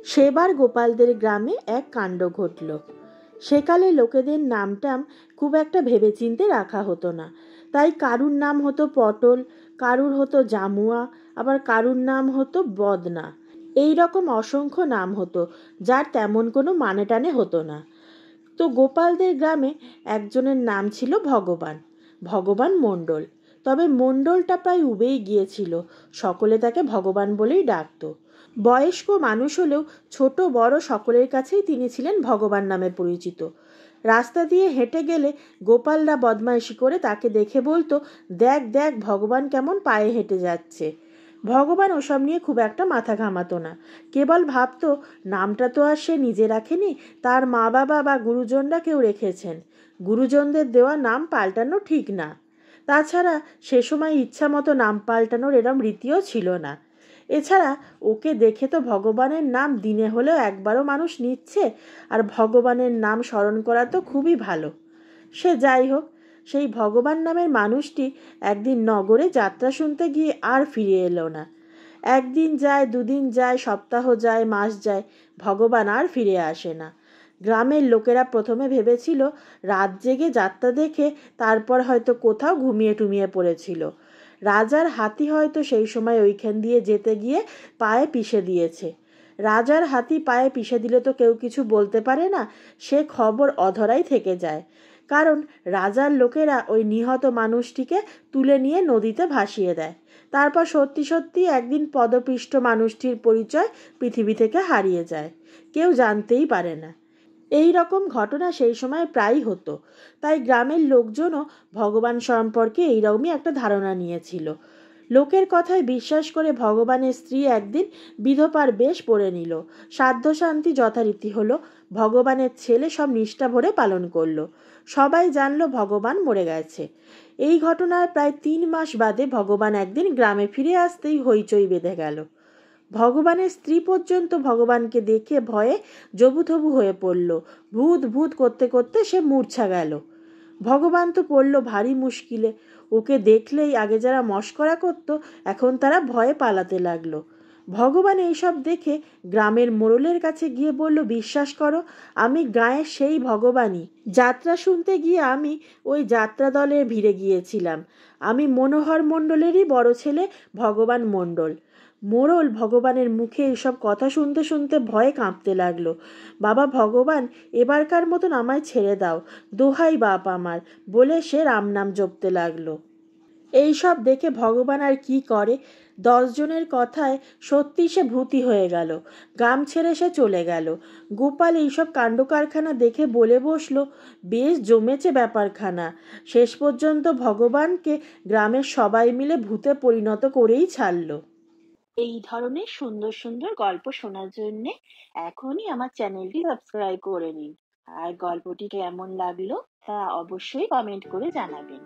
সেবার গোপালদের গ্রামে এক কাণ্ড ঘটল। সেকালে লোকেদের নামটাম খুব একটা ভেবেচিন্তে রাখা হতো না, তাই কারুর নাম হতো পটল, কারুর হতো জামুয়া, আবার কারুর নাম হতো বদনা। এই রকম অসংখ্য নাম হতো, যার তেমন কোনো মানে টানে হতো না। তো গোপালদের গ্রামে একজনের নাম ছিল ভগবান, ভগবান মণ্ডল। তবে মণ্ডলটা প্রায় উবেই গিয়েছিল, সকলে তাকে ভগবান বলেই ডাকতো। বয়স্ক মানুষ হলেও ছোট বড় সকলের কাছেই তিনি ছিলেন ভগবান নামে পরিচিত। রাস্তা দিয়ে হেঁটে গেলে গোপালরা বদমাইশি করে তাকে দেখে বলতো, দেখ দেখ ভগবান কেমন পায়ে হেঁটে যাচ্ছে। ভগবান ওসব নিয়ে খুব একটা মাথা ঘামাতো না, কেবল ভাবতো নামটা তো আর সে নিজে রাখেনি, তার মা বাবা বা গুরুজনরা কেউ রেখেছেন। গুরুজনদের দেওয়া নাম পাল্টানো ঠিক না। তাছাড়া সে সময় ইচ্ছা মতো নাম পাল্টানোর এরম রীতিও ছিল না। এছাড়া ওকে দেখে তো ভগবানের নাম দিনে হলেও একবারও মানুষ নিচ্ছে, আর ভগবানের নাম স্মরণ করা তো খুবই ভালো। সে যাই হোক, সেই ভগবান নামের মানুষটি একদিন নগরে যাত্রা শুনতে গিয়ে আর ফিরে এলো না। একদিন যায়, দুদিন যায়, সপ্তাহ যায়, মাস যায়, ভগবান আর ফিরে আসে না। গ্রামের লোকেরা প্রথমে ভেবেছিল রাত জেগে যাত্রা দেখে তারপর হয়তো কোথাও ঘুমিয়ে টুমিয়ে পড়েছিল। রাজার হাতি হয়তো সেই সময় ওইখান দিয়ে যেতে গিয়ে পায়ে পিষে দিয়েছে। রাজার হাতি পায়ে পিষে দিলে তো কেউ কিছু বলতে পারে না, সে খবর অধরাই থেকে যায়। কারণ রাজার লোকেরা ওই নিহত মানুষটিকে তুলে নিয়ে নদীতে ভাসিয়ে দেয়। তারপর সত্যি সত্যি একদিন পদপিষ্ট মানুষটির পরিচয় পৃথিবী থেকে হারিয়ে যায়, কেউ জানতেই পারে না। এই রকম ঘটনা সেই সময় প্রায়ই হতো, তাই গ্রামের লোকজনও ভগবান সম্পর্কে এইরকমই একটা ধারণা নিয়েছিল। লোকের কথায় বিশ্বাস করে ভগবানের স্ত্রী একদিন বিধবার বেশ পড়ে নিল। সাধ্য শান্তি যথারীতি হলো, ভগবানের ছেলে সব নিষ্ঠা ভরে পালন করলো। সবাই জানলো ভগবান মরে গেছে। এই ঘটনার প্রায় 3 মাস বাদে ভগবান একদিন গ্রামে ফিরে আসতেই হইচই বেঁধে গেল। ভগবানের স্ত্রী পর্যন্ত ভগবানকে দেখে ভয়ে জবুথবু হয়ে পড়ল। ভূত ভূত করতে করতে সে মূর্ছা গেল। ভগবান তো পড়ল ভারী মুশকিলে। ওকে দেখলেই আগে যারা মস্করা করত, এখন তারা ভয়ে পালাতে লাগলো। ভগবান এইসব দেখে গ্রামের মোড়লের কাছে গিয়ে বলল, বিশ্বাস করো, আমি গায়ের সেই ভগবানই। যাত্রা শুনতে গিয়ে আমি ওই যাত্রা দলের ভিড়ে গিয়েছিলাম। আমি মনোহর মণ্ডলেরই বড় ছেলে ভগবান মণ্ডল। মোড়ল ভগবানের মুখে এসব কথা শুনতে শুনতে ভয়ে কাঁপতে লাগলো। বাবা ভগবান, এবারকার মতন আমায় ছেড়ে দাও, দোহাই বাপ আমার, বলে সে রাম নাম জপতে লাগলো। এইসব দেখে ভগবান আর কি করে, 10 জনের কথায় সত্যি সে ভূতি হয়ে গেল। গ্রাম ছেড়ে সে চলে গেল। গোপাল এইসব কাণ্ড কারখানা দেখে বলে বসলো, বেশ জমেছে ব্যাপারখানা। শেষ পর্যন্ত ভগবানকে গ্রামের সবাই মিলে ভূতে পরিণত করেই ছাড়লো। এই ধরনের সুন্দর সুন্দর গল্প শোনার জন্য এখনই আমার চ্যানেলটি সাবস্ক্রাইব করে নিন। আর গল্পটি কেমন লাগলো তা অবশ্যই কমেন্ট করে জানাবেন।